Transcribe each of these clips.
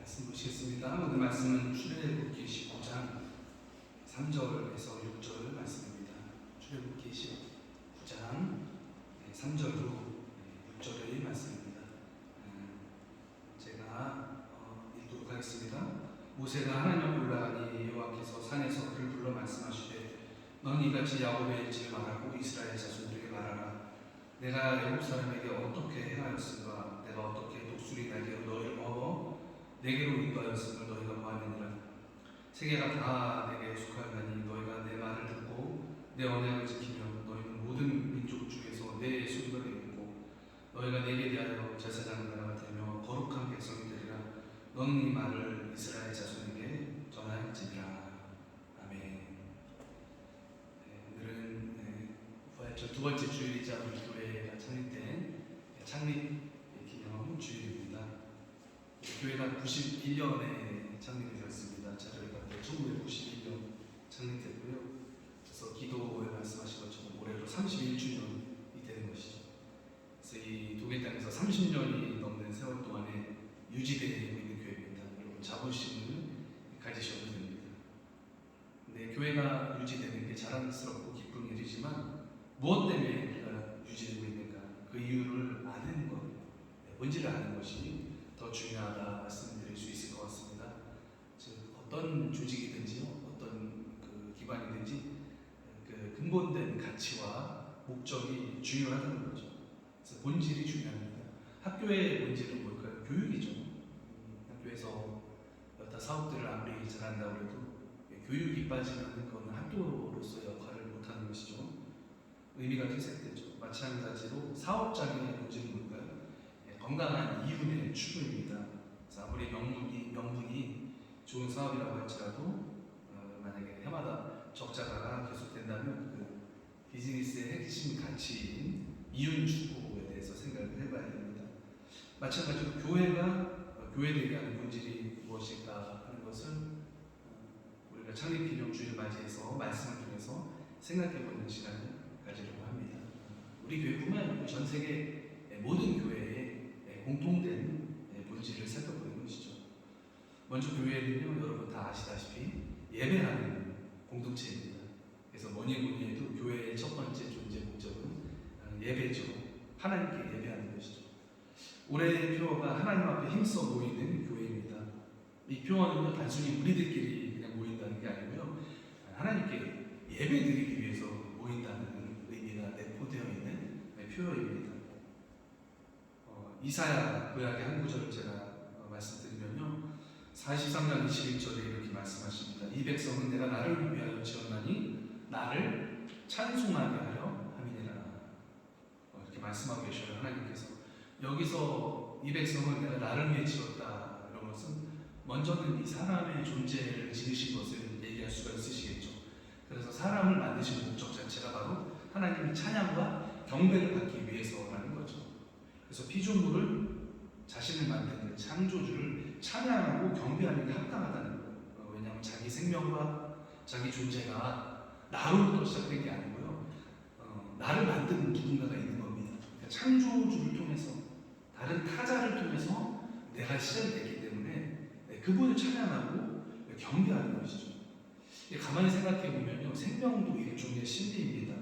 말씀 보시겠습니다. 오늘 말씀은 출애굽기 19장 3절에서 6절 말씀입니다. 출애굽기 19장 3절로 6절의 말씀입니다. 제가 읽도록 하겠습니다. 모세가 하나님 앞에 올라가니 여호와께서 산에서 그를 불러 말씀하시되 넌 이같이 야곱의 일지를 말하고 이스라엘 자손들에게 말하라. 내가 애굽 사람에게 어떻게 행하였은가. 내가 어떻게 독수리 날개로 너희를 먹어 내게로 인도하였음을 너희가 보았느니라. 세계가 다 내게 속하였나니 너희가 내 말을 듣고 내 언약을 지키며 너희는 모든 민족 중에서 내 소유가 되겠고 너희가 내게 대하여 제사장 나라가 되며 거룩한 백성이 되리라. 너는 이 말을 이스라엘 자손에게 전할지니라. 아멘. 오늘은 부활절 두 번째 주일이자 우리 교회가 창립된 창립 기념 주일입니다. 교회가 91년에 창립이 되었습니다. 저희가 1991년 창립됐고요. 그래서 기도에 말씀하신 것처럼 올해로 31주년이 되는 것이죠. 그래서 이 독일 땅에서 30년이 넘는 세월 동안에 유지되고 있는 교회입니다. 여러분 자부심을 가지셔도 됩니다. 근데 교회가 유지되는 게 자랑스럽고 기쁜 일이지만 무엇 때문에 우리가 유지되고 있는가, 그 이유를 아는 것, 뭔지를 아는 것이 더 중요하다 말씀드릴 수 있을 것 같습니다. 즉 어떤 조직이든지 어떤 그 기관이든지 그 근본된 가치와 목적이 중요하다는 거죠. 그래서 본질이 중요합니다. 학교의 본질은 뭘까요? 교육이죠. 학교에서 여타 사업들을 아무리 잘한다고 해도 교육이 빠지면 그건 학교로서의 역할을 못하는 것이죠. 의미가 퇴색되죠. 마찬가지로 사업장의 본질은 뭘까요? 건강한 이윤의 추구입니다. 그래서 아무리 명분이 좋은 사업이라고 할지라도 만약에 해마다 적자가 계속된다면 그 비즈니스의 핵심 가치인 이윤 추구에 대해서 생각을 해봐야 됩니다. 마찬가지로 교회가 교회되게 하는 본질이 무엇일까 하는 것을 우리가 창립기념주의를 맞이해서 말씀을 통해서 생각해보는 시간을 가지려고 합니다. 우리 교회뿐만 아니고 전 세계 모든 교회에 공통된 본질을 살펴보는 것이죠. 먼저 교회는요, 여러분 다 아시다시피 예배하는 공동체입니다. 그래서 뭐니 해도 교회의 첫 번째 존재 목적은 예배죠. 하나님께 예배하는 것이죠. 올해의 표어가 하나님 앞에 힘써 모이는 교회입니다. 이 표어는요, 단순히 우리들끼리 그냥 모인다는 게 아니고요, 하나님께 예배드리기 위해서 모인다는 의미가 내포되어 있는 표어입니다. 이사야 구약의 한 구절을 제가 말씀드리면요, 43장 21절에 이렇게 말씀하십니다. 이 백성은 내가 나를 위하여 지었나니 나를 찬송하게 하려 함이니라. 이렇게 말씀하고 계셔요, 하나님께서. 여기서 이 백성은 내가 나를 위해 지었다, 이런 것은 먼저는 이 사람의 존재를 지으신 것을 얘기할 수가 있으시겠죠. 그래서 사람을 만드신 목적 자체가 바로 하나님의 찬양과 경배를 받기 위해서라는 거죠. 그래서 피조물을 자신을 만든 그 창조주를 찬양하고 경배하는 게 합당하다는 거예요. 왜냐하면 자기 생명과 자기 존재가 나로부터 시작된 게 아니고요, 나를 만든 누군가가 있는 겁니다. 그러니까 창조주를 통해서, 다른 타자를 통해서 내가 시작이 됐기 때문에 그분을 찬양하고 경배하는 것이죠. 가만히 생각해 보면요, 생명도 일종의 신비입니다.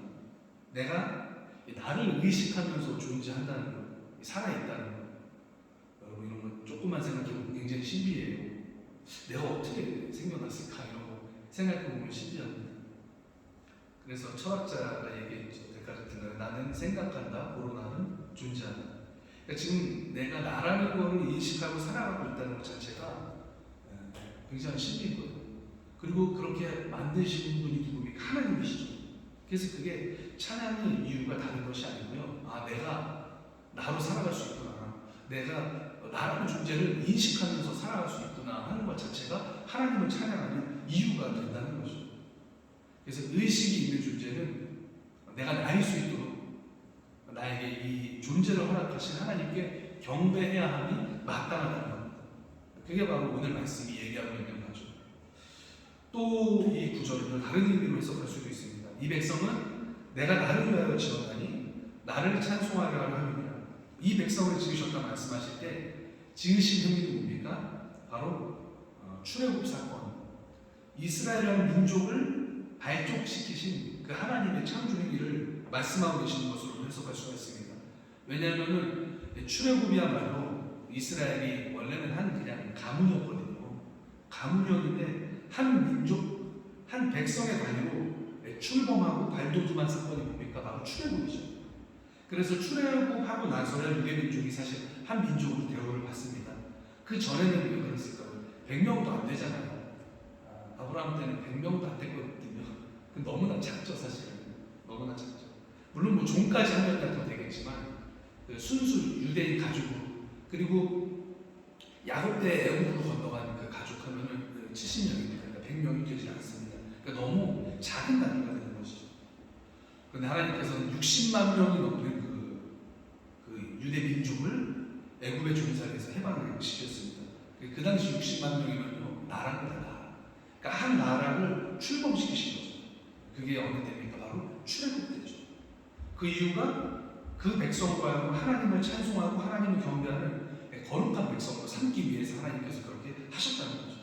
내가 나를 의식하면서 존재한다는 거예요. 살아있다는 거. 여러분 이런 거 조금만 생각해보면 굉장히 신비해요. 내가 어떻게 생겨났을까 이런 거 생각해보면 신비합니다. 그래서 철학자가 얘기했죠. 데카르트가 나는 생각한다, 고로 나는 존재한다. 그러니까 지금 내가 나라는 거를 인식하고 살아가고 있다는 것 자체가 굉장히 신비인 거예요. 그리고 그렇게 만드시는 분이 누굽니까? 하나님이시죠. 그래서 그게 찬양의 이유가 다른 것이 아니고요, 내가 나로 살아갈 수 있구나, 내가 나라는 존재를 인식하면서 살아갈 수 있구나 하는 것 자체가 하나님을 찬양하는 이유가 된다는 거죠. 그래서 의식이 있는 존재는 내가 나일 수 있도록 나에게 이 존재를 허락하신 하나님께 경배해야 함이 마땅하다는 겁니다. 그게 바로 오늘 말씀이 얘기하고 있는 거죠. 또 이 구절을 다른 의미로 해석할 수도 있습니다. 이 백성은 내가 나를 위하여 지었나니 나를 찬송하려 하려 함이니라. 이 백성을 지으셨다 말씀하실 때 지으신 행위는 뭡니까? 바로 출애굽 사건, 이스라엘이라는 민족을 발족시키신 그 하나님의 창조 행위를 말씀하고 계시는 것으로 해석할 수가 있습니다. 왜냐하면 출애굽이야말로 이스라엘이 원래는 그냥 가문이었거든요. 가문이었는데 한 민족, 한 백성의 단위로 출범하고 발돋움한 사건이 뭡니까? 바로 출애굽이죠. 그래서 출애굽하고 나서야 유대민족이 사실 한 민족으로 대우를 받습니다. 그 전에는 왜 그랬을까요? 100명도 안 되잖아요. 아브라함 때는 100명도 안 됐거든요. 너무나 작죠, 사실은. 너무나 작죠. 물론 뭐 종까지 하면 더 되겠지만 순수 유대인 가족으로, 그리고 야곱 때 애굽으로 건너간 그 가족 하면은 70명입니다. 그러니까 100명이 되지 않습니다. 그러니까 너무 작은 단위가 되는 것이죠. 그런데 하나님께서는 60만 명이 넘는 그 유대 민족을 애굽의 종살이에서 해방을 시켰습니다. 그 당시 60만 명이면요, 나라입니다, 나라. 그러니까 한 나라를 출범시키신 거죠. 그게 어느 때입니까? 바로 출애굽 때죠. 그 이유가 그 백성과 하나님을 찬송하고 하나님을 경배하는 거룩한 백성으로 삼기 위해서 하나님께서 그렇게 하셨다는 거죠.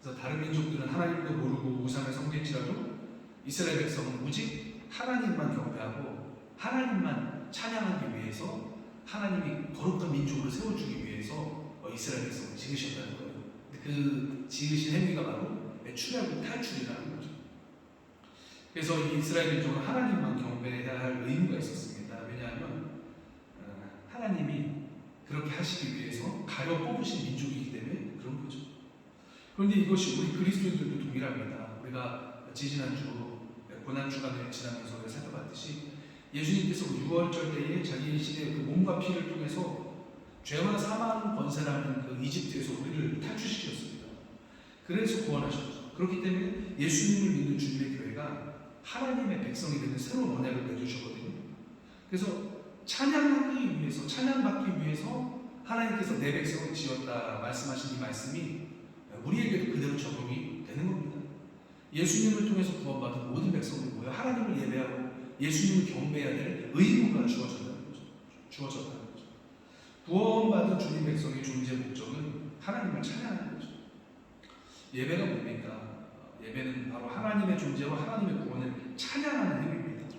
그래서 다른 민족들은 하나님도 모르고 우상을 섬길지라도 이스라엘 백성은 오직 하나님만 경배하고 하나님만 찬양하기 위해서 하나님이 거룩한 민족으로 세워주기 위해서 이스라엘 백성을 지으셨다는 거예요. 그 지으신 행위가 바로 출애굽 탈출이라는 거죠. 그래서 이 이스라엘 민족은 하나님만 경배해야 할 의무가 있었습니다. 왜냐하면 하나님이 그렇게 하시기 위해서 가려 뽑으신 민족이기 때문에 그런 거죠. 그런데 이것이 우리 그리스도인들도 동일합니다. 우리가 지지난주 고난주간을 지나면서 살펴봤듯이 예수님께서 6월절 때에 자기 신의 그 몸과 피를 통해서 죄와 사망 권세라는 그 이집트에서 우리를 탈출시켰습니다. 그래서 구원하셨죠. 그렇기 때문에 예수님을 믿는 주님의 교회가 하나님의 백성이 되는 새로운 언약을 맺으셨거든요. 그래서 찬양하기 위해서, 찬양받기 위해서 하나님께서 내 백성을 지었다 말씀하신 이 말씀이 우리에게도 그대로 적용이 되는 겁니다. 예수님을 통해서 구원받은 모든 백성들이 모여 하나님을 예배하고 예수님을 경배해야 될 의무가 주어졌다는 거죠. 구원받은 주님 백성의 존재 목적은 하나님을 찬양하는 거죠. 예배가 뭡니까? 예배는 바로 하나님의 존재와 하나님의 구원을 찬양하는 행위입니다.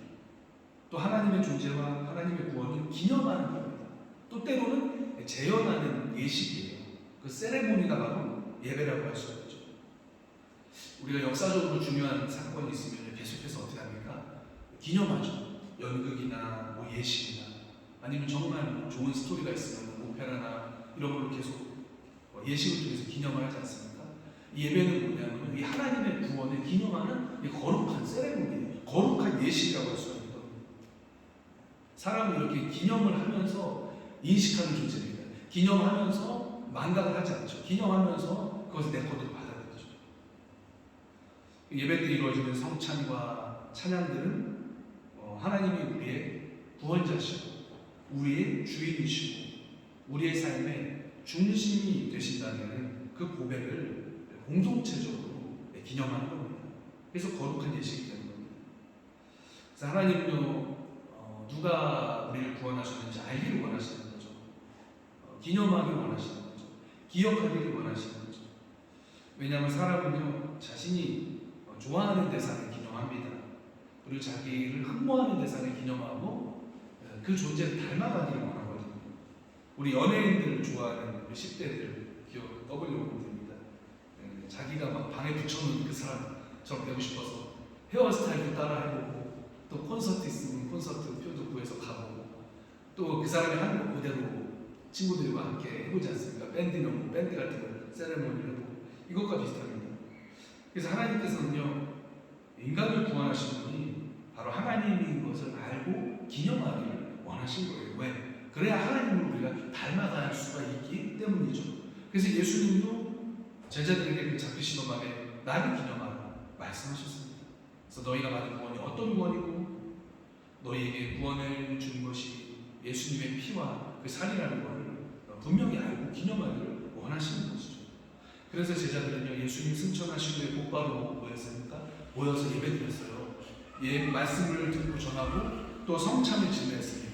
또 하나님의 존재와 하나님의 구원을 기념하는 겁니다. 또 때로는 재현하는 예식이에요. 그 세레모니가 바로 예배라고 할 수가 있죠. 우리가 역사적으로 중요한 사건이 있으면 계속해서 어떻게 합니까? 기념하죠. 연극이나 뭐 예식이나 아니면 정말 좋은 스토리가 있으면 오페라나 이런 걸로 계속 예식을 통해서 기념을 하지 않습니까? 이 예배는 뭐냐면 이 하나님의 구원을 기념하는 이 거룩한 세레모니, 거룩한 예식이라고 할 수가 있거든요. 사람은 이렇게 기념을 하면서 인식하는 존재입니다. 기념하면서 망각을 하지 않죠. 기념하면서 그것을 내 것으로 받아들이죠. 예배 때 이루어지는 성찬과 찬양들은 하나님이 우리의 구원자시고 우리의 주인이시고 우리의 삶의 중심이 되신다는 그 고백을 공동체적으로 기념하는 겁니다. 그래서 거룩한 예식이 되는 겁니다. 그래서 하나님은요, 누가 우리를 구원하셨는지 알기를 원하시는 거죠. 기념하기를 원하시는 거죠. 기억하기를 원하시는 거죠. 왜냐하면 사람은요, 자신이 좋아하는 대상을 기념합니다. 그리고 자기를 흠모하는 대상을 기념하고 그 존재를 닮아가기를 원하거든요. 우리 연예인들 좋아하는 우리 10대들 기억 떠올려보면 됩니다. 자기가 막 방에 붙여놓은 그 사람처럼 되고 싶어서 헤어스타일도 따라해보고 또 콘서트 있으면 콘서트 표도 구해서 가보고 또 그 사람이 하는 거 그대로 친구들과 함께 해보지 않습니까? 밴드명, 밴드 같은 걸 세레모니를 해보고 이것과 비슷합니다. 그래서 하나님께서는요, 인간을 구원하신 분이 바로 하나님인 것을 알고 기념하기를 원하신 거예요. 왜? 그래야 하나님을 우리가 닮아갈 수가 있기 때문이죠. 그래서 예수님도 제자들에게 그 잡히신 음악에 나를 기념하라 말씀하셨습니다. 그래서 너희가 받은 구원이 어떤 구원이고 너희에게 구원을 준 것이 예수님의 피와 그 살이라는 것을 분명히 알고 기념하기를 원하시는 것이죠. 그래서 제자들은요, 예수님 승천하신 후에 곧바로 뭐였습니까? 모여서 예배드렸어요. 말씀을 듣고 전하고 또 성찬을 지냈습니다.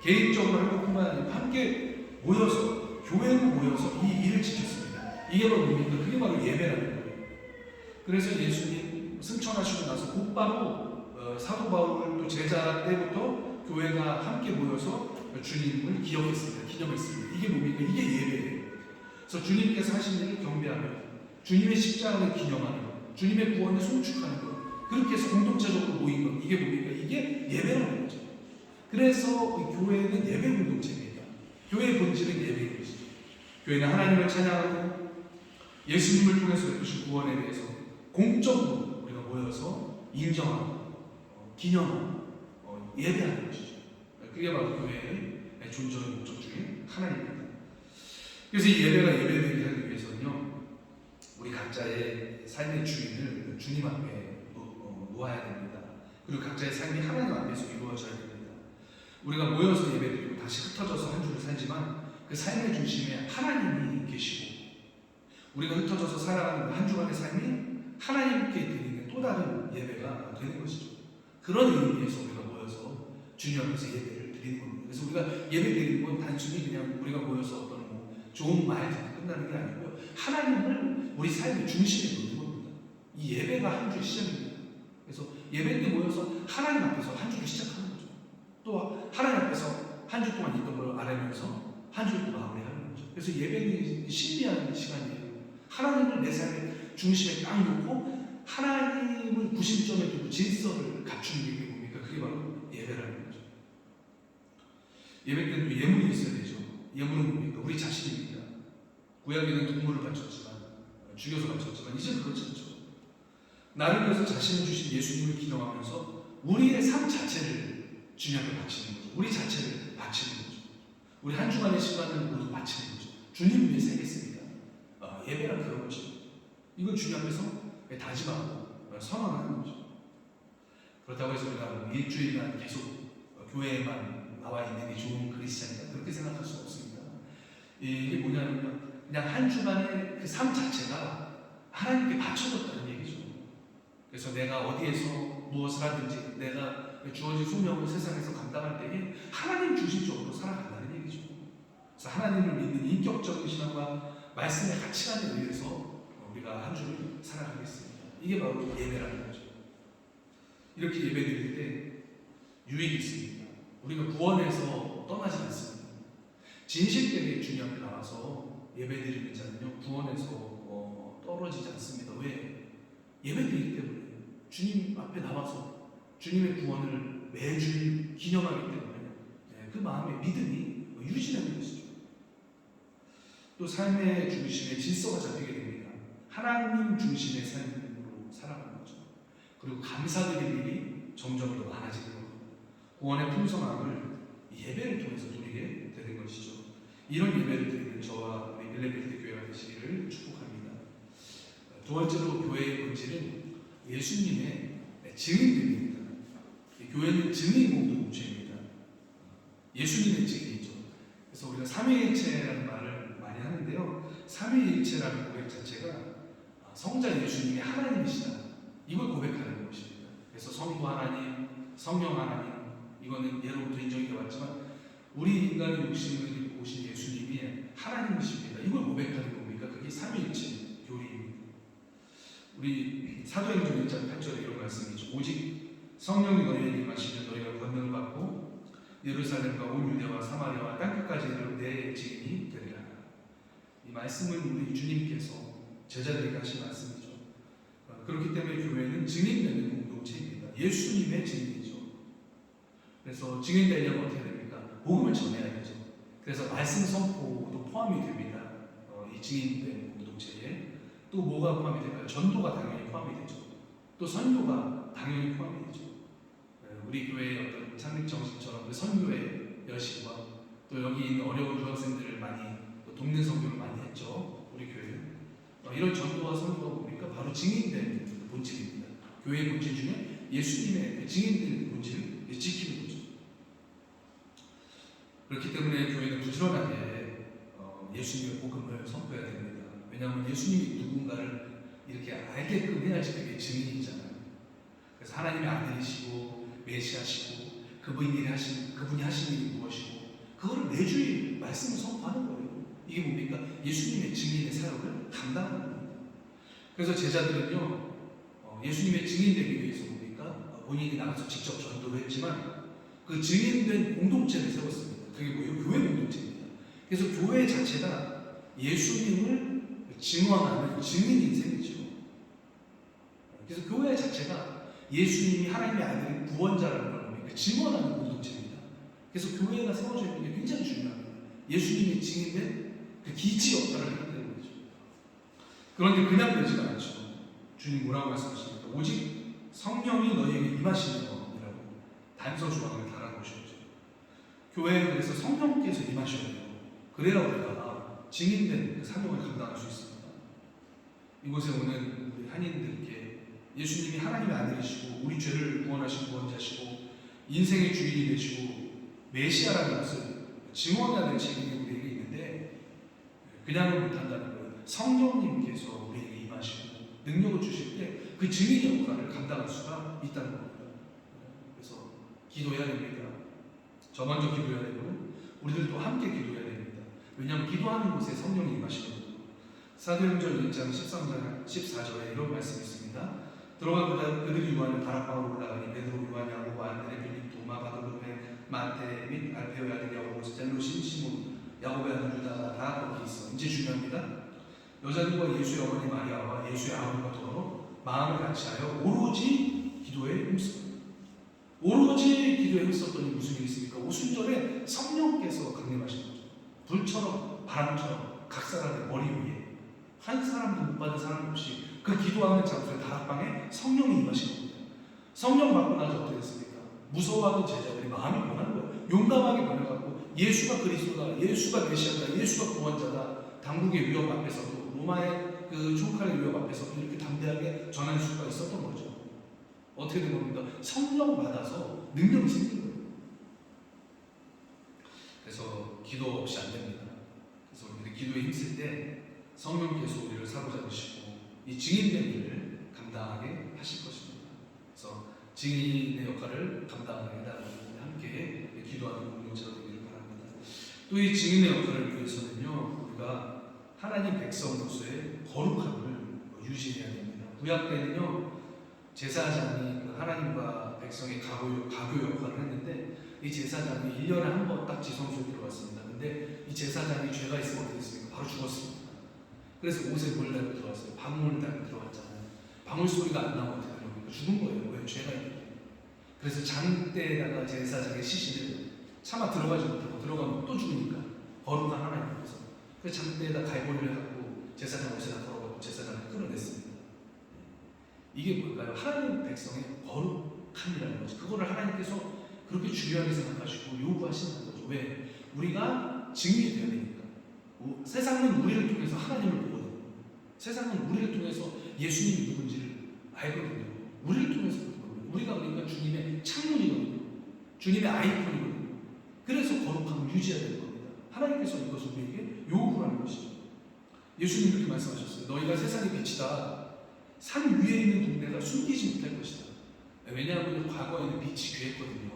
개인적으로 할 것뿐만 아니라 함께 모여서 교회로 모여서 이 일을 지켰습니다. 이게 바로 뭡니까? 그게 바로 예배라는 거예요. 그래서 예수님 승천하시고 나서 곧바로 사도 바울 또 제자 때부터 교회가 함께 모여서 주님을 기억했습니다. 기념했습니다. 이게 뭡니까? 이게 예배예요. 그래서 주님께서 하신 일을 경배하며 주님의 십자가를 기념하는 것, 주님의 구원을 송축하는 것, 그렇게 해서 공동체적으로 모인 것, 이게 뭡니까? 이게 예배라는 거죠. 그래서 이 교회는 예배 공동체입니다. 교회의 본질은 예배인 것이죠. 교회는 하나님을 찬양하고 예수님을 통해서 베푸신 구원에 대해서 공적으로 우리가 모여서 인정하고 기념하고 예배하는 것이죠. 그게 바로 교회의 존재의 목적 중에 하나입니다. 그래서 이 예배가 예배되게 하기 위해서는요, 우리 각자의 삶의 주인을 주님 앞에 놓아야 됩니다. 그리고 각자의 삶이 하나님 앞에서 이루어져야 됩니다. 우리가 모여서 예배드리고 다시 흩어져서 한 주를 살지만 그 삶의 중심에 하나님이 계시고 우리가 흩어져서 살아가는 한 주간의 삶이 하나님께 드리는 또 다른 예배가 되는 것이죠. 그런 의미에서 우리가 모여서 주님 앞에서 예배를 드리는 겁니다. 그래서 우리가 예배 드리는 건 단순히 그냥 우리가 모여서 어떤 좋은 말 듣고 끝나는 게 아니고요. 하나님을 우리 삶의 중심에 놓는 겁니다. 이 예배가 한 주의 시작입니다. 그래서 예배 때 모여서 하나님 앞에서 한 주를 시작하는 거죠. 또 하나님 앞에서 한 주 동안 있던 걸 알아면서 한 주를 또 마무리하는 거죠. 그래서 예배는 신비한 시간이에요. 하나님을 내 삶의 중심에 딱 놓고 하나님을 구심점에 두고 질서를 갖추는 게 뭡니까? 그게 바로 예배라는 거죠. 예배 때는 또 예물이 있어야 되죠. 예물은 뭡니까? 우리 자신입니다. 구약에는 동물을 바쳤지만 죽여서 바쳤지만 이제 그렇지 않죠. 나를 위해서 자신을 주신 예수님을 기념하면서 우리의 삶 자체를 주님 앞에 바치는 거죠. 우리 자체를 바치는 거죠. 우리 한 주간의 시간을 모두 바치는 거죠. 주님 위해 살겠습니다. 예배란 그런 거죠. 이건 주님 앞에서 다짐하고 선언하는 거죠. 그렇다고 해서 우리가 일주일간 계속 교회에만 나와 있는 게 좋은 그리스찬이다, 그렇게 생각할 수 없습니다. 이게 뭐냐면 그냥 한 주간의 그 삶 자체가 하나님께 바쳐졌다는 얘기죠. 그래서 내가 어디에서 무엇을 하든지 내가 주어진 소명을 세상에서 감당할 때에 하나님 중심적으로 살아간다는 얘기죠. 그래서 하나님을 믿는 인격적인 신앙과 말씀의 가치관에 의해서 우리가 한 주를 살아가겠습니다. 이게 바로 예배라는 거죠. 이렇게 예배 드릴 때 유익이 있습니다. 우리가 구원에서 떠나지 않습니다. 진실되게 주님 앞에 나와서 예배 드리는 자는요, 구원에서 떨어지지 않습니다. 왜? 예배 드리기 때문에 주님 앞에 나와서 주님의 구원을 매주 기념하기 때문에 그 마음의 믿음이 유지되는 것이죠. 또 삶의 중심에 질서가 잡히게 됩니다. 하나님 중심의 삶으로 살아가는 거죠. 그리고 감사드릴 일이 점점 더 많아지는 겁니다. 구원의 풍성함을 예배를 통해서 누리게 되는 것이죠. 이런 예배를 드리는 저와 우리 빌레벨트 교회가 되시기를 축복합니다. 두 번째로 교회의 본질은 예수님의 증인들입니다. 교회는 증인 공동체입니다. 예수님의 증인이죠. 그래서 우리가 삼위일체라는 말을 많이 하는데요. 삼위일체라는 고백 자체가 성자 예수님이 하나님이시다, 이걸 고백하는 것입니다. 그래서 성부 하나님, 성령 하나님, 이거는 예로부터 인정이 되었지만 우리 인간의 욕심을 입고 오신 예수님이 하나님이십니다. 이걸 고백하는 겁니까? 그게 삼위일체 교리입니다. 우리 사도행전 1장 8절에 이런 말씀이죠. 오직 성령이 너희에게 임하시면 너희가 권능을 받고 예루살렘과 온 유대와 사마리아와 땅끝까지 이르러 내 증인이 되리라. 이 말씀은 우리 주님께서 제자들에게 하신 말씀이죠. 그렇기 때문에 교회는 증인되는 공동체입니다. 예수님의 증인이죠. 그래서 증인되려면 어떻게 됩니까? 복음을 전해야 되죠. 그래서 말씀 선포도 포함이 됩니다. 이 증인된 공동체에 또 뭐가 포함이 될까요? 전도가 당연히 포함이 되죠. 또 선교가 당연히 포함이 되죠. 우리 교회의 어떤 창립 정신처럼 그 선교의 여신과 또 여기 있는 어려운 유학생들을 많이 또 돕는 선교를 많이 했죠. 우리 교회 이런 전도와 선교가 뭡니까? 바로 증인된 본질입니다. 교회의 본질 중에 예수님의 증인된 본질을 지키는 거죠. 그렇기 때문에 교회는 부지런하게 예수님의 복음을 선포해야 됩니다. 왜냐하면 예수님이 누군가를 이렇게 알게끔 해야지 그게 증인이잖아요. 그래서 하나님의 아들이시고 메시아시고 그분이 하신 일이 무엇이고 그거를 매주일 말씀을 선포하는 거예요. 이게 뭡니까? 예수님의 증인의 사역을 감당하는 겁니다. 그래서 제자들은요, 예수님의 증인되기 위해서 뭡니까? 본인이 나가서 직접 전도를 했지만 그 증인된 공동체를 세웠습니다. 그게 뭐예요? 교회 공동체입니다. 그래서 교회 자체가 예수님을 증언하는 증인 인생이죠. 그래서 교회 자체가 예수님이 하나님의 아들의 구원자라는 걸 뭡니까? 증언하는 공동체입니다. 그래서 교회가 세워져 있는 게 굉장히 중요합니다. 예수님이 증인된 그 기치 역할을 하기 때문이죠. 그런데 그냥 되지가 않죠. 주님 뭐라고 말씀하십니까? 오직 성령이 너희에게 임하시면이라고 단서 조항을 달아놓으셨죠. 교회는 그래서 성령께서 임하셔야 돼요. 그래야 우리가 증인된 그 사명을 감당할 수 있습니다. 이곳에 오는 우리 한인들께 예수님이 하나님의 아들이시고 우리 죄를 구원하신 구원자시고 인생의 주인이 되시고 메시아라는 것을 증언해야 될 책임이 우리에게 있는데 그냥은 못한다는 거예요. 성령님께서 우리에게 임하시고 능력을 주실 때 그 증인 역할을 감당할 수가 있다는 겁니다. 그래서 기도해야 됩니다. 저 먼저 기도해야 되고 우리들도 함께 기도해야 됩니다. 왜냐하면 기도하는 곳에 성령이 임하시거든요. 사도행전 1장 14절에 이런 말씀이 있습니다. 들어가 그들이 요한을 다락방으로 올라가니 베드로, 요한, 야고보, 안드레, 빌립, 도마, 바돌로메, 마태 및 알페오의 아들 야고보, 셀로신, 시몬, 야고보의 아들 유다가 다 거기 있어. 이제 중요합니다. 여자들과 예수의 어머니 마리아와 예수의 아버지가 더불어 마음을 같이하여 오로지 기도에 힘썼습니다. 오로지 기도에 힘썼더니 무슨 일이 있습니까? 오순절에 성령께서 강림하신 거죠. 불처럼 바람처럼 각 사람의 머리 위에 한 사람도 못 받은 사람 없이 그 기도하는 장소에 다락방에 성령이 임하신 겁니다. 성령 받고 나서 어떻게 됐습니까? 무서워하던 제자들이 마음이 변한 거예요. 용감하게 변해가고 예수가 그리스도다, 예수가 메시아다, 예수가 구원자다. 당국의 위협 앞에서도 로마의 그 총칼의 위협 앞에서도 이렇게 담대하게 전할 수가 있었던 거죠. 어떻게 된 겁니까? 성령 받아서 능력이 생긴 거예요. 그래서 기도 없이 안 됩니다. 그래서 우리들이 기도에 힘쓸 때 성령께서 우리를 사로잡으시고 이 증인된 일을 감당하게 하실 것입니다. 그래서 증인의 역할을 감당하게 해달라고 함께 기도하는 공동체가 되기를 바랍니다. 또 이 증인의 역할을 위해서는요, 우리가 하나님 백성으로서의 거룩함을 유지해야 됩니다. 구약 때는요, 제사장이 그 하나님과 백성의 가교 역할을 했는데 이 제사장이 1년에 한 번 딱 지성소에 들어갔습니다. 근데 이 제사장이 죄가 있으면 어떻게 됐습니까? 바로 죽었습니다. 그래서 옷에 뭘 달고 들어갔어요? 방울 달고 들어갔잖아요. 방울 소리가 안 나면 어떻게 됩니까? 죽은 거예요. 왜? 죄가 있기 때문에. 그래서 장대에다가 제사장의 시신을 차마 들어가지 못하고 들어가면 또 죽으니까 거룩한 하나님 앞에서 그래서 장대에다 갈고리를 해갖고 제사장 옷에다 걸어갖고 제사장을 끌어냈습니다. 이게 뭘까요? 하나님 백성의 거룩함이라는 거죠. 그거를 하나님께서 그렇게 중요하게 생각하시고 요구하시는 거죠. 왜? 우리가 증인이 되어야 되니까. 세상은 우리를 통해서 하나님을 보거든요. 세상은 우리를 통해서 예수님이 누군지를 알거든요. 우리를 통해서 보거든요. 우리가 그러니까 주님의 창문이거든요. 주님의 아이콘이거든요. 그래서 거룩함을 유지해야 되는 겁니다. 하나님께서 이것을 우리에게 요구하는 것이죠. 예수님 그렇게 말씀하셨어요. 너희가 세상의 빛이다. 산 위에 있는 동네가 숨기지 못할 것이다. 왜냐하면 과거에는 빛이 귀했거든요.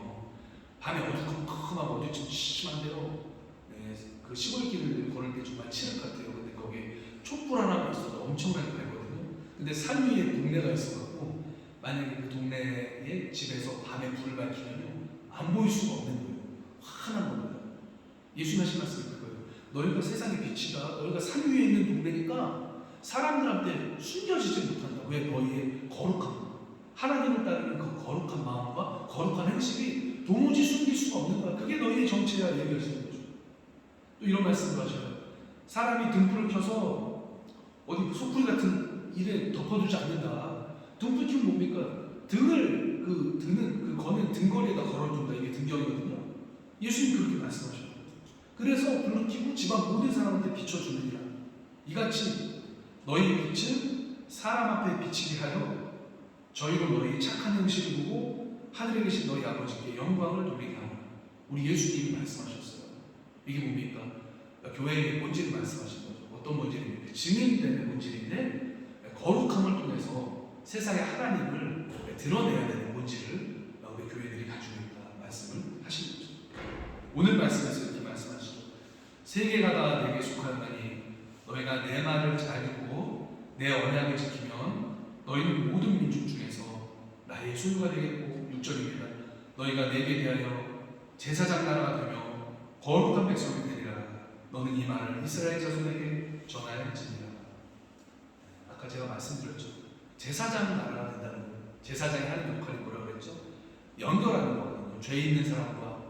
밤에 어두컴컴하고 어디 좀 심한데요. 네, 그 시골길을 걸을 때 정말 칠흑 같아요. 근데 거기에 촛불 하나만 있어도 엄청나게 밝거든요. 근데 산 위에 동네가 있어갖고 만약에 그 동네에 집에서 밤에 불을 밝히면요 안 보일 수가 없는 거예요. 환한 겁니다. 예수님 하신 말씀이 그거예요. 너희가 세상의 빛이다. 너희가 산 위에 있는 동네니까 사람들한테 숨겨지지 못한다. 왜? 너희의 거룩함. 하나님을 따르는 그 거룩한 마음과 거룩한 행실이 도무지 숨길 수가 없는 거야. 그게 너희의 정체야. 얘기하시는 거죠. 또 이런 말씀을 하셔요. 사람이 등불을 켜서 어디 소쿠리 같은 일에 덮어두지 않는다. 등불 켜면 뭡니까? 등을 등은 거는 등거리에다 걸어둔다. 이게 등경이거든요. 예수님 그렇게 말씀하셔요. 그래서 불을 켜고 집안 모든 사람한테 비춰주느니라. 이같이 너희 빛은 사람 앞에 비치게 하여 저희로 너희 착한 행실을 보고 하늘에 계신 너희 아버지께 영광을 돌리게 하라. 우리 예수님이 말씀하셨어요. 이게 뭡니까? 교회의 본질을 말씀하신 거죠. 어떤 본질입니까? 증인되는 본질인데 거룩함을 통해서 세상의 하나님을 드러내야 되는 본질을 우리 교회들이 가지고 있다 말씀을 하신 거죠. 오늘 말씀에서 이렇게 말씀하시죠. 세계가 다 내게 속하였나니 너희가 내 말을 잘 듣고 내 언약을 지키면 너희는 모든 민족 중에서 나의 소유가 되겠고 6절입니다. 너희가 내게 대하여 제사장 나라가 되며 거룩한 백성이 되리라. 너는 이 말을 이스라엘 자손에게 전하였지니라. 아까 제가 말씀드렸죠. 제사장 나라가 된다는 거예요. 제사장이 하는 역할이 뭐라고 그랬죠? 연결하는 거거든요. 죄 있는 사람과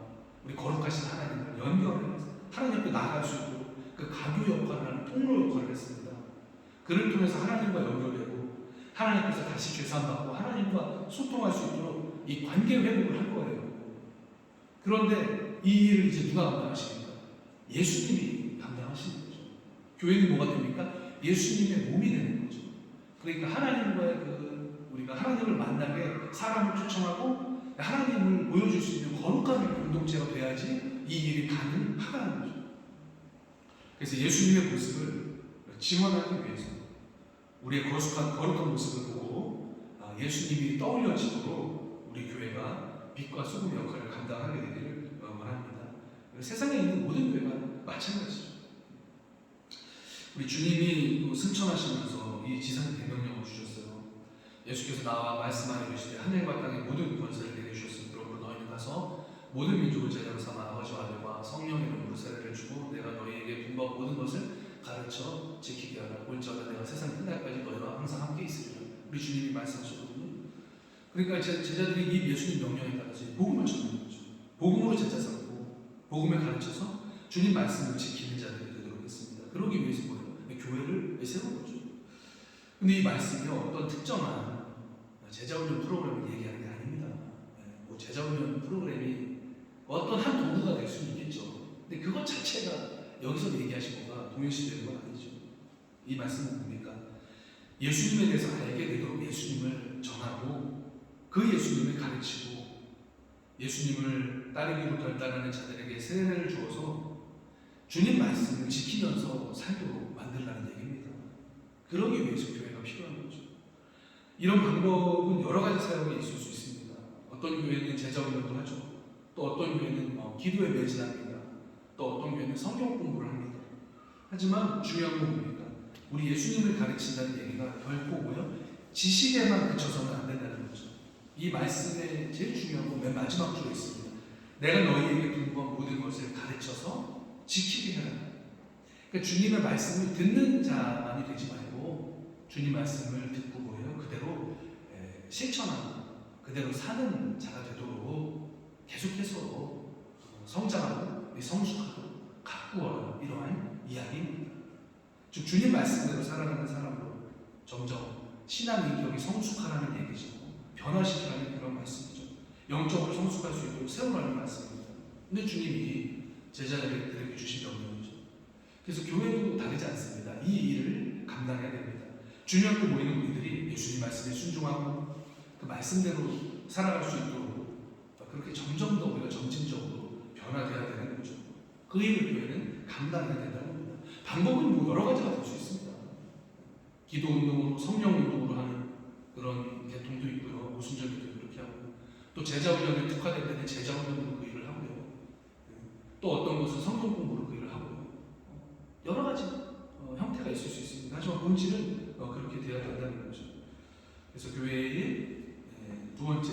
우리 거룩하신 하나님을 연결해서 하나님 앞에 나아갈 수 있도록 그 가교 역할을 하는 통로 역할을 했습니다. 그를 통해서 하나님과 연결되고 하나님께서 다시 죄사함받고 하나님과 소통할 수 있도록 이 관계 회복을 할 거예요. 그런데 이 일을 이제 누가 감당하십니까? 예수님이 감당하시는 거죠. 교회는 뭐가 됩니까? 예수님의 몸이 되는 거죠. 그러니까 하나님과의 우리가 하나님을 만나게 사람을 초청하고 하나님을 보여줄 수 있는 거룩한 공동체가 돼야지 이 일이 가능하다는 거죠. 그래서 예수님의 모습을 증언하기 위해서 우리의 거룩한 모습을 보고 예수님이 떠올려지도록 우리 교회가 빛과 소금의 역할을 감당하게 되기를 원합니다. 세상에 있는 모든 교회가 마찬가지죠. 우리 주님이 승천하시면서 이 지상에 대명령을 주셨어요. 예수께서 나와 말씀하여 이르시되 하늘과 땅의 모든 권세를 내게 주셨으니 그러므로 너희는 가서 모든 민족을 제자로 삼아 아버지와 아들과 성령의 이름으로 세례를 주고 내가 너희에게 분부한 모든 것을 가르쳐 지키게 하라. 올지어다 내가 세상 끝날까지 너희와 항상 함께 있으리라. 우리 주님이 말씀하셨거든요. 그러니까 제자들이 이 예수님 명령에 따라서 복음을 전하는 거죠. 복음으로 제자 삼고 복음을 가르쳐서 주님 말씀을 지키는 자들이 되도록 했습니다. 그러기 위해서 뭐예요? 교회를 세운 거죠. 근데 이 말씀이 어떤 특정한 제자훈련 프로그램을 얘기하는 게 아닙니다. 뭐 제자훈련 프로그램이 어떤 한 도구가 될 수는 있겠죠. 근데 그것 자체가 여기서 얘기하신 거가 동일시되는 건 아니죠. 이 말씀은 뭡니까? 예수님에 대해서 알게 되도록 예수님을 전하고 그 예수님을 가르치고 예수님을 따르기로 결단하는 자들에게 세례를 주어서 주님 말씀을 지키면서 살도록 만들라는 얘기입니다. 그러기 위해서 교회가 필요한 거죠. 이런 방법은 여러 가지 사용이 있을 수 있습니다. 어떤 교회는 제자훈련도 하죠. 또 어떤 교회는 기도에 매진합니다. 또 어떤 교회는 성경 공부를 합니다. 하지만 중요한 건 뭡니까? 우리 예수님을 가르친다는 얘기가 결코 뭐요? 지식에만 그쳐서는 안 된다는 거죠. 이 말씀의 제일 중요한 건 맨 마지막 줄에 있습니다. 내가 너희에게 분부한 모든 것을 가르쳐서 지키게 해라. 그러니까 주님의 말씀을 듣는 자만이 되지 말고 주님 말씀을 듣고 뭐예요? 그대로 실천하고 그대로 사는 자가 되도록 계속해서 성장하고 성숙하고 가꾸어라. 이러한 이야기입니다. 즉 주님 말씀대로 살아가는 사람으로 점점 신앙 인격이 성숙하라는 얘기죠. 변화시키라는 그런 말씀이죠. 영적으로 성숙할 수 있도록 세우라는 말씀입니다. 근데 주님이 제자들에게 주신 명령이죠. 그래서 교회도 다르지 않습니다. 이 일을 감당해야 됩니다. 주님께 모이는 우리들이 예수님 말씀에 순종하고 그 말씀대로 살아갈 수 있도록 그렇게 점점 더 우리가 점진적으로 변화되어야 되는 거죠. 그 일을 교회는 감당해야 된다는 겁니다. 방법은 뭐 여러 가지가 될 수 있습니다. 기도 운동으로 성령 운동으로 하는 그런 계통도 있고요. 오순절기도 그렇게 하고 또 제자 훈련에 특화될 때는 제자 훈련으로 그 일을 하고요. 또 어떤 곳은 성경 공부로 그 일을 하고요. 여러 가지 형태가 있을 수 있습니다. 하지만 본질은 그렇게 되어야 된다는 거죠. 그래서 교회의 두 번째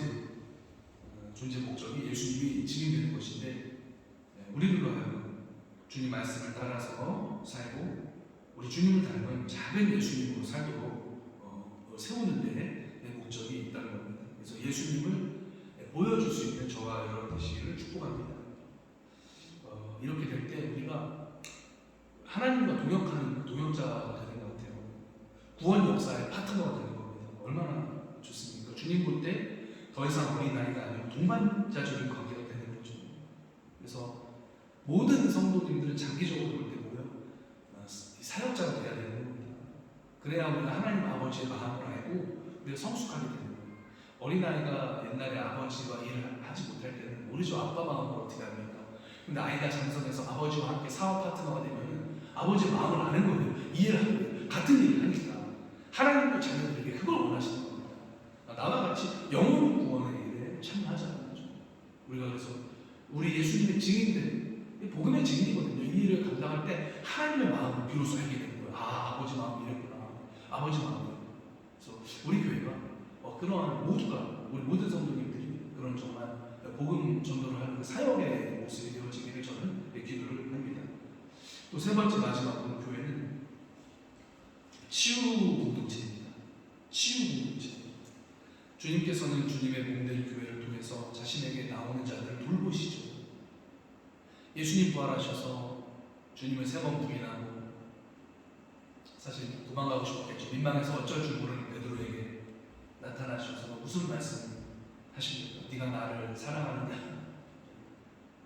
존재 목적이 예수님이 증인되는 것인데 우리들로 하여금 주님 말씀을 따라서 살고 우리 주님을 닮은 작은 예수님으로 살도록 세우는 데 내 목적이 있다는 겁니다. 그래서 예수님을 보여줄 수 있는 저와 여러분 되시기를 축복합니다. 이렇게 될 때 우리가 하나님과 동역하는 동역자가 되는 것 같아요. 구원 역사의 파트너가 되는 겁니다. 얼마나 좋습니까? 주님 볼 때 더 이상 어린아이가 아니고 동반자적인 관계가 되는 거죠. 그래서 모든 성도님들은 장기적으로 볼 때 뭐예요? 사역자가 돼야 되는 겁니다. 그래야 우리가 하나님 아버지의 마음을 알고 우리가 성숙하게 되는 거예요. 어린아이가 옛날에 아버지와 일을 하지 못할 때는 모르죠. 아빠 마음을 어떻게 합니까? 근데 아이가 장성해서 아버지와 함께 사업 파트너가 되면 아버지의 마음을 아는 거예요. 이해를 하는 거예요. 같은 일을 하니까. 하나님도 자녀들에게 그걸 원하시는 겁니다. 나와 같이 영혼 구원의 일에 참여하자는 거죠. 우리가 그래서 우리 예수님의 증인들, 복음의 증인이거든요. 이 일을 감당할 때 하나님의 마음을 비로소 알게 되는 거예요. 아버지 마음이 이랬구나. 아버지 마음이에요. 그래서 우리 교회가 그러한 모두가 우리 모든 성도님들이 그런 정말 복음 전도를 하는 그 사역의 모습이 되어지기를 저는 기도를 합니다. 또 세 번째 마지막으로 교회는 치유 공동체입니다. 치유 공동체. 주님께서는 주님의 몸된 교회를 통해서 자신에게 나오는 자들을 돌보시죠. 예수님 부활하셔서 주님을 3번 부인하고 사실 도망가고 싶었겠죠. 민망해서 어쩔 줄 모르는 베드로에게 나타나셔서 무슨 말씀 하십니까? 네가 나를 사랑하느냐?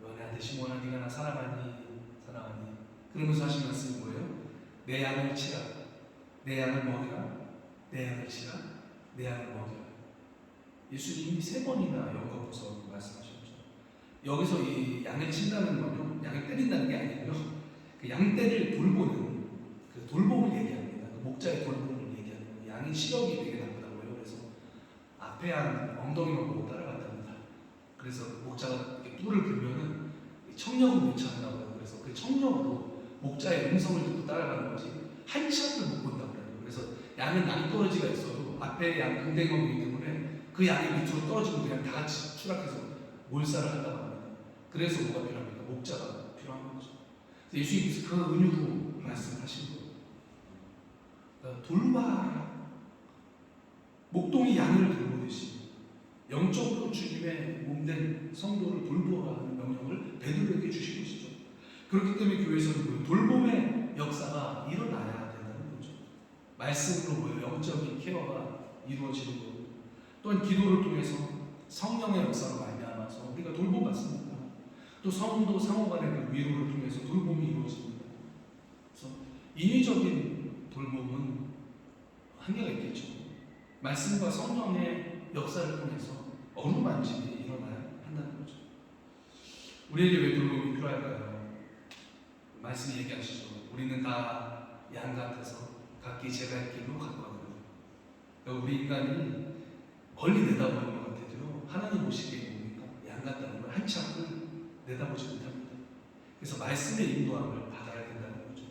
요한한테 시몬아 네가 나 사랑하니? 사랑하니? 그러면서 하신 말씀이 뭐예요? 내 양을 치라. 내 양을 먹이라. 내 양을 치라. 내 양을 먹이라. 예수님이 3번이나 연거푸서 말씀하셨죠. 여기서 이 양을 친다는 건요, 양을 때린다는 게 아니고요, 그 양떼를 돌보는 그 돌봄을 얘기합니다. 그 목자의 돌봄을 얘기하는 거예요. 양이 시력이 되게 나쁘다고요. 그래서 앞에 양 엉덩이만 보고 따라간답니다. 그래서 목자가 이렇게 뿔을 불면은 청력을 외쳐한다고요. 그래서 그 청력으로 목자의 음성을 듣고 따라가는 거지 한치 앞을 못 본다고 그래요. 그래서 양은 낭떠러지가 있어도 앞에 양 궁뎅이가 보기 때문에 그 양이 밑으로 떨어지면 그냥 다 같이 추락해서 몰살을 한다고 합니다. 그래서 뭐가 필요합니까? 목자가 필요한 거죠. 예수님께서 그 은유로 말씀하신 거예요. 그러니까 돌봐라. 목동이 양을 돌보듯이 영적으로 주님의 몸된 성도를 돌보라 하는 명령을 베드로에게 주신 것이죠. 그렇기 때문에 교회에서는 돌봄의 역사가 일어나야 된다는 거죠. 말씀으로 영적인 케어가 이루어지는 것. 또한 기도를 통해서 성령의 역사로 말미암아서 우리가 돌봄받습니다. 또 성도 상호 간의 그 위로를 통해서 돌봄이 이루어집니다. 그래서 인위적인 돌봄은 한계가 있겠죠. 말씀과 성령의 역사를 통해서 어루만짐이 일어나야 한다는 거죠. 우리에게 왜 돌봄이 필요할까요? 말씀이 얘기하시죠. 우리는 다 양 같아서 각기 제갈 길로 갔거든요. 그러니까 우리 인간이 멀리 내다보는 것 같아도요, 하나님 보시기에 뭡니까? 양 같다는 걸 한치 앞을 내다보지 못합니다. 그래서 말씀의 인도함을 받아야 된다는 거죠.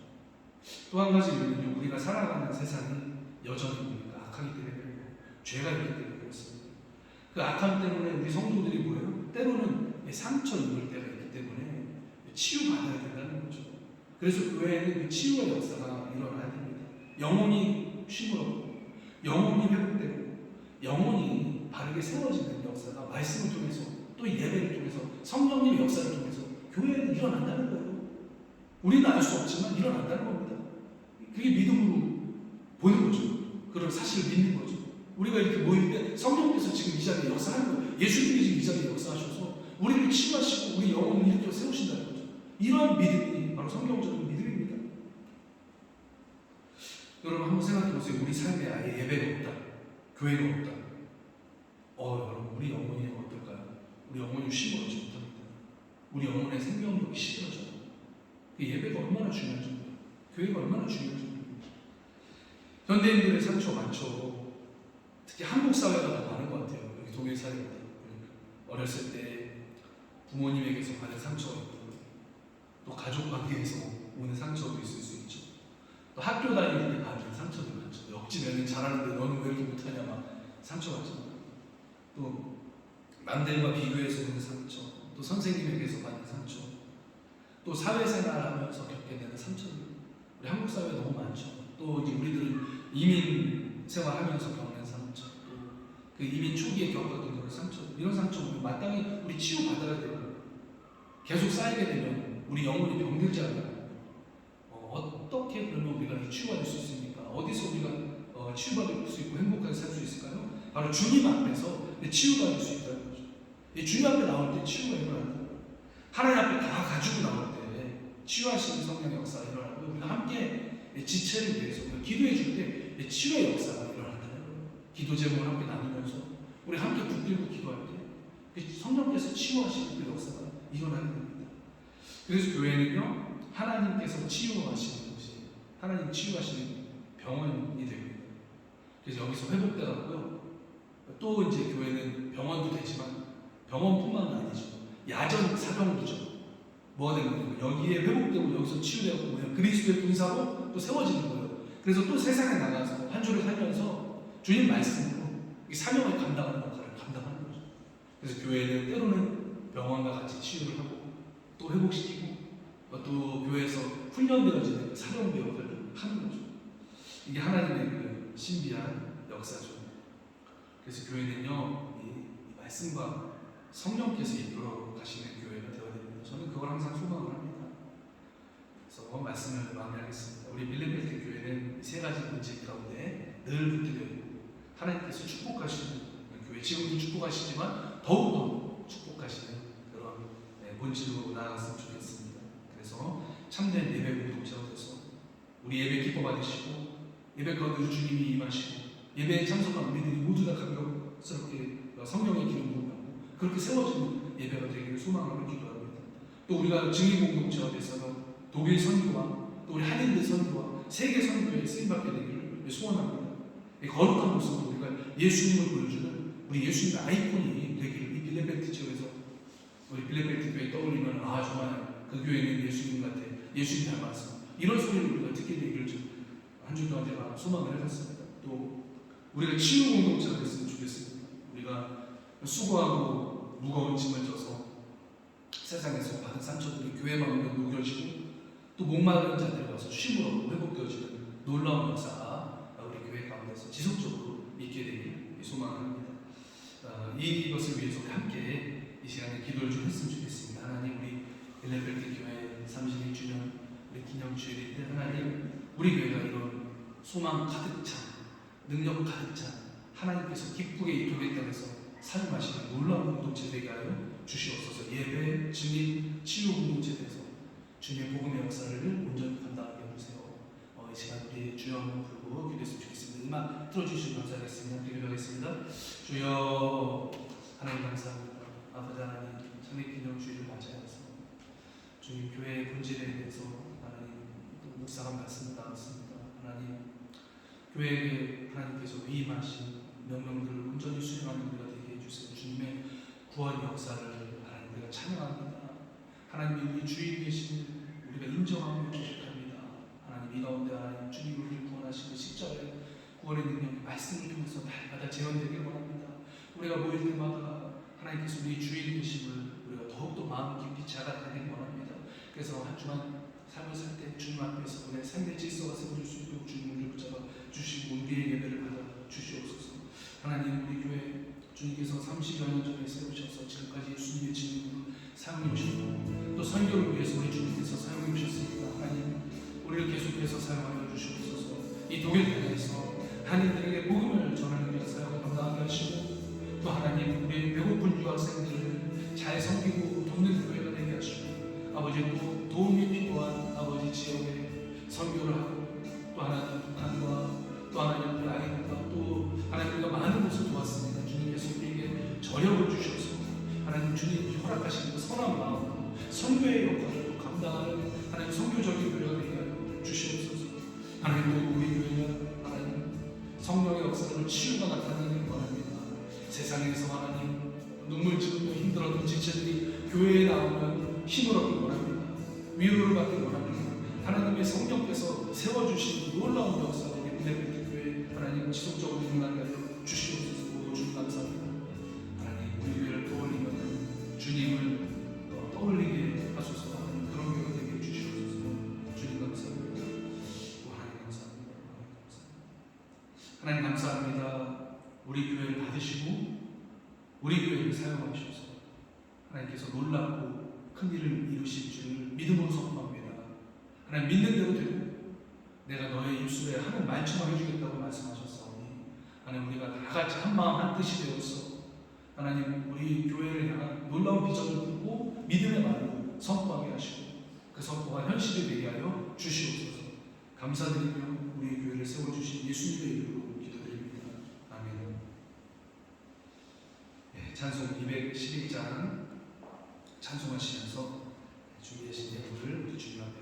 또 한 가지 이유는요, 우리가 살아가는 세상이 여전히 뭡니까? 악하기 때문에 그래요. 죄가 있기 때문에 그렇습니다. 그 악함 때문에 우리 성도들이 뭐예요? 때로는 상처 입을 때가 있기 때문에 치유받아야 된다는 거죠. 그래서 교회에는 그 치유의 역사가 일어나야 됩니다. 영혼이 쉼으로, 영혼이 회복되고, 영혼이 바르게 세워지는 역사가 말씀을 통해서 또 예배를 통해서 성령님의 역사를 통해서 교회에는 일어난다는 거예요. 우리는 알 수 없지만 일어난다는 겁니다. 그게 믿음으로 보는 거죠. 그런 사실을 믿는 거죠. 우리가 이렇게 모일 때 성령께서 지금 이 자리에 역사하는 거예요. 예수님이 지금 이 자리에 역사하셔서 우리를 치유하시고 우리 영혼을 일으켜 세우신다는 거죠. 이러한 믿음이 바로 성경적인 믿음입니다. 여러분 한번 생각해 보세요. 우리 삶에 아예 예배가 없다. 교회가 없다. 여러분 우리 영혼이 어떨까요? 우리 영혼이 쉼을 얻지 못합니다. 우리 영혼의 생명력이 시들어져요. 그 예배가 얼마나 중요한지, 교회가 얼마나 중요한지. 현대인들의 상처 많죠. 특히 한국 사회가 더 많은 것 같아요. 여기 독일 사회가. 어렸을 때 부모님에게서 받은 상처가 있고, 또 가족 관계에서 오는 상처도 있을 수 있죠. 또 학교 다닐 때 받은 상처도 많죠. 옆집 애는 잘하는데 너는 왜 이렇게 못하냐 막 상처받죠. 또 남들과 비교해서 오는 상처, 또 선생님에게서 받는 상처, 또 사회생활하면서 겪게 되는 상처들. 우리 한국 사회에 너무 많죠. 또 이제 우리들은 이민 생활하면서 겪는 상처, 또 그 이민 초기에 겪었던 그런 상처, 이런 상처는 마땅히 우리 치유받아야 돼요. 계속 쌓이게 되면 우리 영혼이 병들지 않아요. 어떻게 그러면 우리가 치유받을 수 있습니까? 어디서 우리가 치유받을 수 있고 행복하게 살 수 있을까요? 바로 주님 앞에서 치유받을 수 있다는 거죠. 주님 앞에 나올 때 치유가 일어난다. 하나님 앞에 다 가지고 나올 때 치유하시는 성령의 역사가 일어나고, 우리가 함께 지체를 위해서 우리가 기도해 줄 때 치유의 역사가 일어난다는 거예요. 기도 제목을 함께 나누면서 우리 함께 붙들고 기도할 때 성령께서 치유하시는 그 역사가 일어나게 됩니다. 그래서 교회는요, 하나님께서 치유하시는 곳이, 하나님 치유하시는 병원이 됩니다. 그래서 여기서 회복돼 갖고요. 또 이제 교회는 병원도 되지만 병원뿐만 아니죠. 야전 사병부죠. 뭐가 되는 거예요? 여기에 회복되고 여기서 치유되고 그리스도의 군사로 또 세워지는 거예요. 그래서 또 세상에 나가서 한 주를 살면서 주님 말씀으로 이 사명을 감당하는 역할을 감당하는 거죠. 그래서 교회는 때로는 병원과 같이 치유를 하고 또 회복시키고 또 교회에서 훈련되어지는 그 사령부 역할을 하는 거죠. 이게 하나님의 그 신비한 역사죠. 그래서 교회는요, 이 말씀과 성령께서 이끌어 가시는 교회가 되어야 됩니다. 저는 그걸 항상 소망을 합니다. 그래서 말씀을 마무리하겠습니다. 우리 빌레벨트 교회는 세 가지 문제 가운데 늘 붙들려 있고 하나님께서 축복하시는 교회, 지금도 축복하시지만 더욱더 축복하시는 그런 본질로 나아갔으면 좋겠습니다. 그래서 참된 예배 공동체가 돼서 우리 예배 기뻐 받으시고 예배 가운데 주님이 임하시고 예배에 참석한 우리들이 모두 다 감격스럽게 성령의 기름으로 받고 그렇게 세워지는 예배가 되기를 소망하고 기도합니다. 또 우리가 증인 공동체가 돼서 독일 선교와 또 우리 한인들 선교와 세계 선교에 쓰임받게 되기를 소원합니다. 거룩한 모습으로 우리가 예수님을 보여주는 우리 예수님의 아이콘이 되기를 이 빌레벨트 지역에서 우리 빌레벨트 교회 떠올리면 아 정말 그 교회는 예수님 같아, 예수님 닮았어, 이런 소리를 우리가 듣게 되기를 한 주 동안 제가 소망을 해봤습니다. 또 우리가 치유 공동체가 됐으면 좋겠습니다. 우리가 수고하고 무거운 짐을 져서 세상에서 받은 상처들이 교회만 오면 녹여지고 또 목마른 자들이 와서 쉼으로 회복되어지는 놀라운 역사가 우리 교회 가운데서 지속적으로 있게 되길 소망합니다. 이것을 위해서 우리 함께 이 시간에 기도를 좀 했으면 좋겠습니다. 하나님, 우리 빌레벨트 교회 31주년 우리 기념주일인데 하나님, 우리 교회가 이런 소망 가득 찬, 능력 가득 찬 하나님께서 기쁘게 이 교회 땅에서 사용하시는 놀라운 공동체 되게 하여 주시옵소서. 예배, 증인, 치유 공동체 돼서 주님의 복음의 역사를 온전히 감당하게 해주세요. 이 시간 우리 주여 한번 부르고 기도했으면 좋겠습니다. 음악 틀어주시면 감사하겠습니다. 기도하겠습니다. 주여 하나님 감사합니다. 아버지 하나님, 창립기념주일을 맞이하여서 주님 교회의 본질에 대해서 하나님 또 묵상한 말씀을 나눴습니다. 하나님, 교회에 하나님께서 위임하신 명령들을 온전히 수행하는 우리가 되게 해주세요. 주님의 구원 역사를 하나님 우리가 찬양합니다. 하나님이 우리 주인 계신 우리가 인정하고 기억합니다. 하나님, 이 가운데 하나님 주님이 우리를 구원하시고 십자가의 구원의 능력 말씀을 통해서 날마다 재현되길 원합니다. 우리가 모일 때마다 하나님께서 우리 주인 되심을 우리가 더욱더 마음 깊이 자각하길 원합니다. 그래서 한 주간 삶을 살 때 주님 앞에서 우리의 삶의 질서가 세워질 수 있도록 주님 우리를 붙잡아 주시고 우리의 예배를 받아 주시옵소서. 하나님, 우리 교회 주님께서 30여 년 전에 세우셔서 지금까지 예수님의 증인으로 사용해 주시고 또 선교를 위해서 우리 주님께서 사용해 주셨습니다. 하나님, 우리를 계속해서 사용하여 주시옵소서. 이 독일 땅에서 한인들에게 복음을 전하는 데 사역을 감당하게 하시고 또 하나님, 우리 배고픈 유학생들을 잘 섬기고 돕는 교회가 되게 하시고 아버지, 또 도움이 필요한 아버지 지역에 선교를 하고 또 하나님 북한과 또 하나님 우리 아이들과 또 하나님 우리가 많은 곳을 도왔습니다. 주님께서 우리에게 저력을 주셔서 하나님 주님이 허락하시는 그 선한 마음으로 선교의 역할을 또 감당하는 하나님 선교적인 교회가 되게 하여 주시옵소서. 하나님, 또 우리 교회는 하나님 성령의 역사를 치유가 나타나는 원합니다. 세상에서 하나님 눈물 지으며 힘들었던 지체들이 교회에 나오면 힘을 얻기 원합니다. 위로를 받기 원합니다. 하나님의 성령께서 세워주신 놀라운 역사가 우리 빌레벨트 교회 하나님 지속적으로 일어나게 하여 주시옵소서. 주님 감사합니다. 하나님, 우리 교회를 떠올리면 주님을 떠올리게 하소서. 하나님, 그런 교회가 되게 해주시옵소서. 주님 감사합니다. 하나님 감사합니다. 하나님 감사합니다. 우리 교회를 받으시고 우리 교회를 사용하셔서 하나님께서 놀랍고 큰 일을 이루실 줄 믿음으로 선포합니다. 하나님, 믿는 대로 되고 내가 너의 입술에 하는 말처럼 해주겠다고 말씀하셨사오니 하나님, 우리가 다 같이 한 마음 한 뜻이 되어서 하나님 우리 교회를 향한 놀라운 비전을 품고 믿음의 말로 선포하게 하시고 그 선포가 현실이 되게 하여 주시옵소서. 감사드리며 우리 교회를 세워주신 예수님의 이름으로 기도드립니다. 아멘. 찬송 211장 찬송하시면서 준비하신 예물을 우리 주님 앞에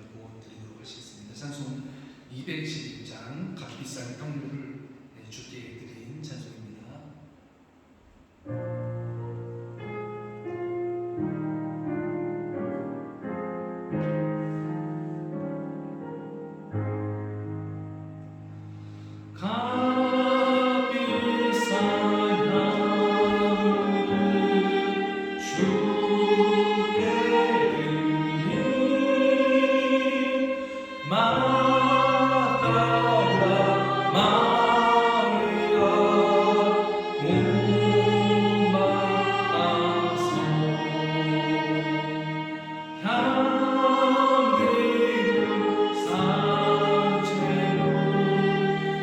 드리도록 하시겠습니다. 찬송 211장 값비싼 향료를 주께 드린 찬송입니다. 값비싼 향유를 주께 드리니 마가라 마리아 공방하소 향기를 산채로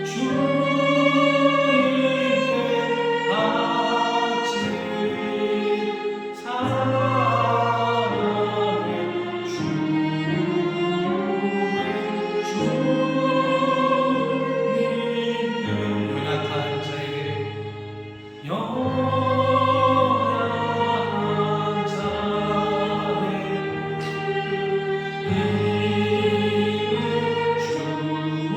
주님께 바치리 사랑의 주님께 연약한 자에게 연약한 자에게 힘을 주오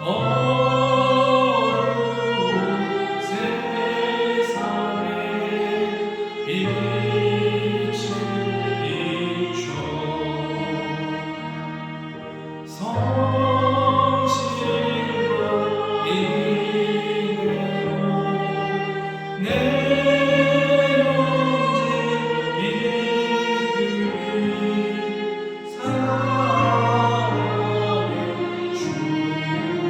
어두운 세상에 빛을 비춰 성실과 인내로 내 영제 이끌리 사랑의 주님께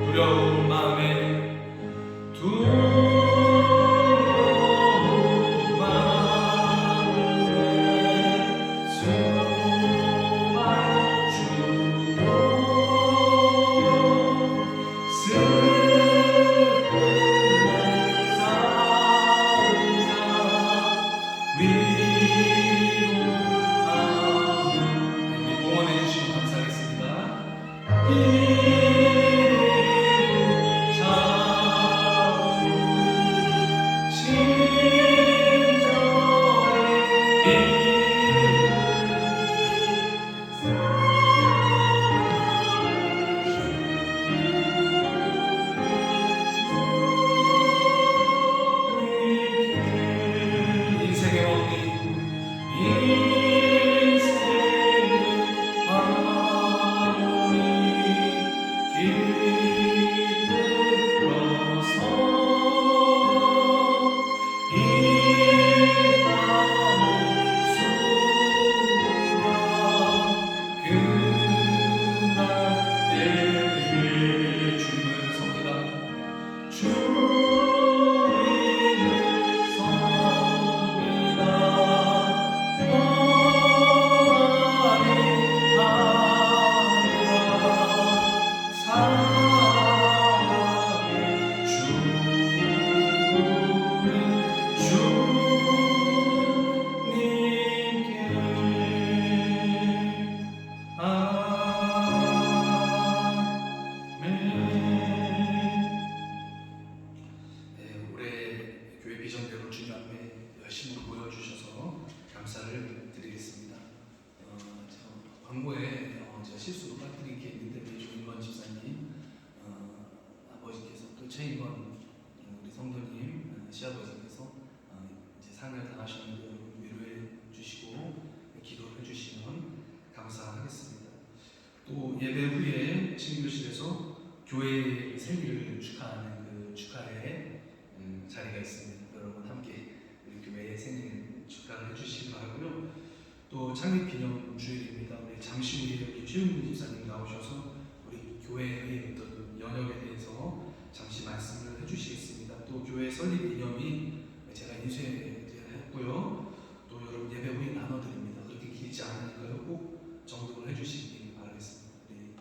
두려운 마음에 수만 주고 슬픈 상자 위로하며 우리 응원해 주시면 감사하겠습니다. 인생의 원리 인생의 harmony 길들어서 이 밤을 수고라 그날 내일 주님을 섬기다 주님을 섬기다 너만이 아니라 사랑의 주님께 올해 교회 비전대로 주님 앞에 열심히 모여주셔서 감사를 드리겠습니다. 광고에 제가 실수로 빠뜨린 게 있는데 우리 조인건 집사님 아버지께서 또 최인건 우리 성도님 시아버지께서 이제 상을 당하셨는데 여러분 위로해 주시고 기도해 주시면 감사하겠습니다. 또 예배 후에 친구실에서 교회 생일을 축하하는 그 축하의 자리가 있습니다. 여러분 함께 우리 교회의 생일 축하를 해주시기 바라고요. 또 창립 기념 주일입니다. 우리 잠시 후에 우리 최윤근 집사님 나오셔서 우리 교회의 어떤 연역에 대해서 잠시 말씀을 해주시겠습니다. 또 교회 설립 기념이 제가 인쇄했고요. 또 여러분 예배 후에 나눠드립니다. 그렇게 길지 않으니까요. 꼭 정독을 해주시기 바라겠습니다. 우리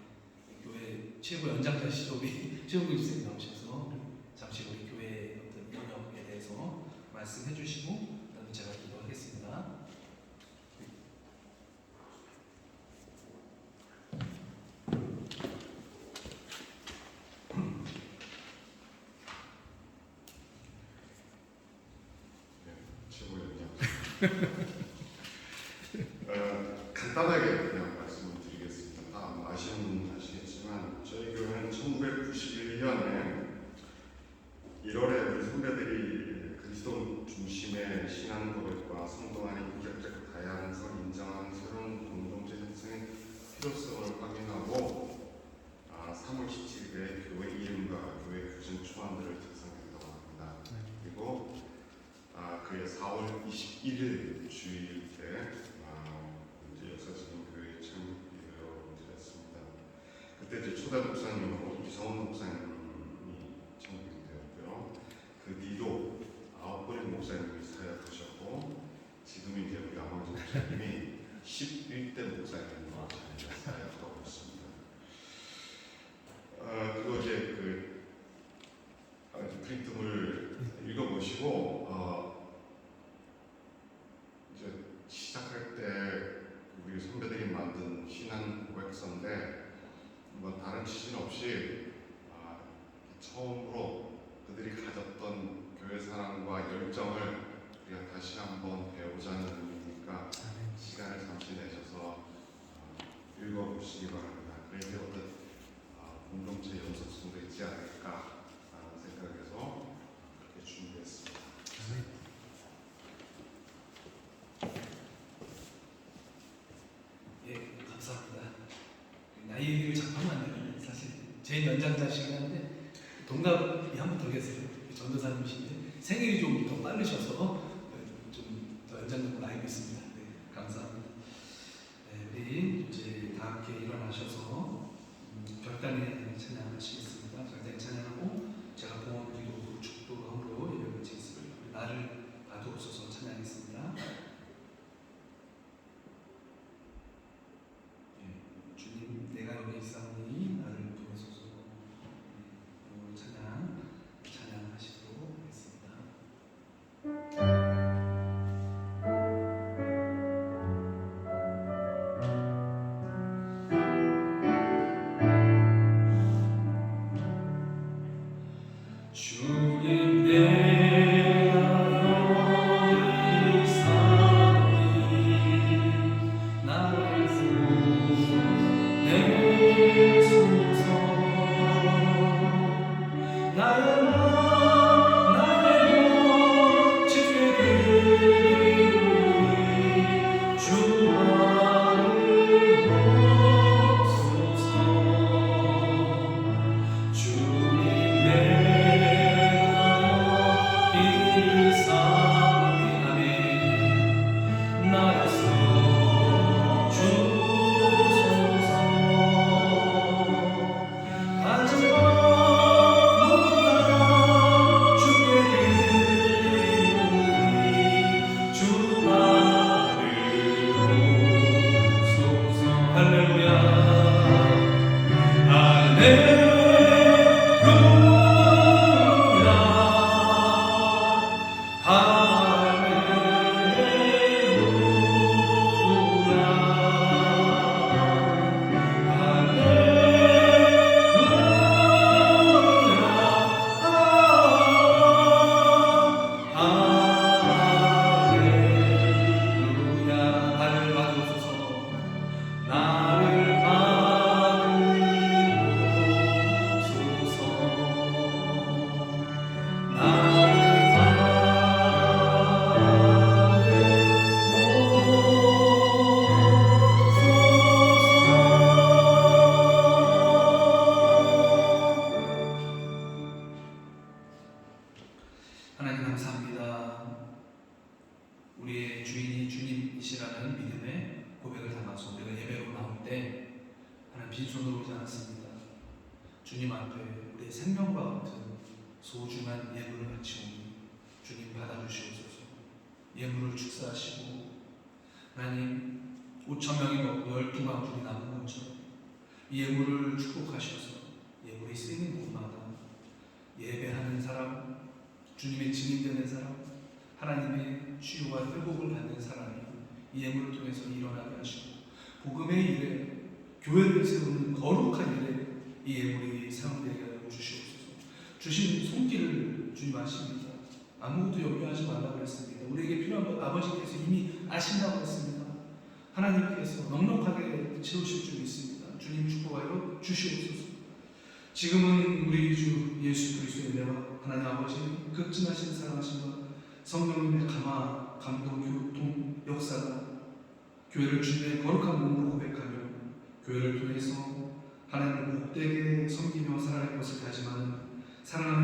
교회 최고 연장자시죠. 우리 최윤근 집사님 나오셔서 잠시 우리 교회의 어떤 연역에 대해서 말씀해 주시고 그다음에 제가 기도하겠습니다. 간단하게 그냥 말씀을 드리겠습니다. 다 아시는 분은 아시겠지만 저희 교회는 1991년에 1월에 우리 선배들이 그리스도 중심의 신앙 고백과 성도 간의 인격적 다양성에 필요성을 확인하고 3월 17일에 교회 이름과 교회 교정 초안들을 작성했다고 합니다. 그리고 그의 4월 21일 주일 때 이제 역사적인 교회 창립을 드렸습니다. 그때 이제 초대 목사님으로 이성훈 목사님이 창립이 되었고요. 그 뒤로 9분의 목사님이 사역하셨고 지금 이제 우리 아마존 목사님이 11대 목사님으로 사역하고 있습니다. 그리고 이제 그 프린트물 읽어보시고 이제 시작할 때 우리 선배들이 만든 신앙 고백서인데 뭐 다른 취지는 없이 처음으로 그들이 가졌던 교회 사랑과 열정을 우리가 다시 한번 배우자는 의미니까 시간을 잠시 내셔서 읽어보시기 바랍니다. 그래서 어떤 공동체 연속성도 있지 않을까 하는 생각에서 그렇게 준비했습니다. 예, 감사합니다. 나이 얘기를 자꾸 하면 안 되는데 사실 제 연장자시긴 한데 동갑이 한 분 더 계세요. 전도사님이신데 생일이 좀 더 빠르셔서 좀 더 연장된 걸로 알고 있습니다. 네, 감사합니다. 네, 우리 이제 다 함께 일어나셔서 별단의 찬양하시겠습니다. 별단의 찬양하고 제가 봉헌기도 축도함으로 예배를 마치겠습니다. 나를 봐주옵소서 찬양했습니다. 주님, 내가 여기 있사오니 나를 보내소서. 오늘 찬양하시도록 하겠습니다. 주님, 내가 여기 있사오니 나를 보내소서. 나의 맘 나의 주께 드리오니 주 나를 보소서. 주님, 내가 여기 있사오니 아멘. 나에서 주소서. 가진 것 모두 다 주께 드리오니 주 나를 보소서. 할렐루야 할렐루야 나를 받으소서. 나를 하나님 감사합니다. 우리의 주인이 주님이시라는 믿음의 고백을 담아서 우리가 예배로 나올 때 하나님 빈손으로 오지 않았습니다. 주님 앞에 우리의 생명과 같은 소중한 예물을 바치오니 주님 받아주시옵소서. 예물을 축사하시고 하나님 5,000명이 먹고 12망줄이 남은 것처럼 이 예물을 축복하셔서 예물이 쓰이는 곳마다 예배하는 사람, 주님의 증인되는 사람, 하나님의 치유와 회복을 받는 사람이 이 예물을 통해서 일어나게 하시고 복음의 일에 교회를 세우는 거룩한 일에 이 예물이 사용되게 하여 주시옵소서. 주신 손길을 주님 아십니다. 아무것도 염려하지 말라고 했습니다. 우리에게 필요한 것 아버지께서 이미 아신다고 했습니다. 하나님께서 넉넉하게 채우실 줄 믿습니다. 주님 축복하여 주시옵소서. 지금은 우리 주 예수 그리스도의 은혜와 하나님 아버지 극진하신 사랑하심과 성령님의 감화, 감동, 교통, 역사가 교회를 주님의 거룩한 몸으로 고백하며 교회를 통해서 하나님을 못되게 섬기며 살아갈 것을 다짐하는 사랑하는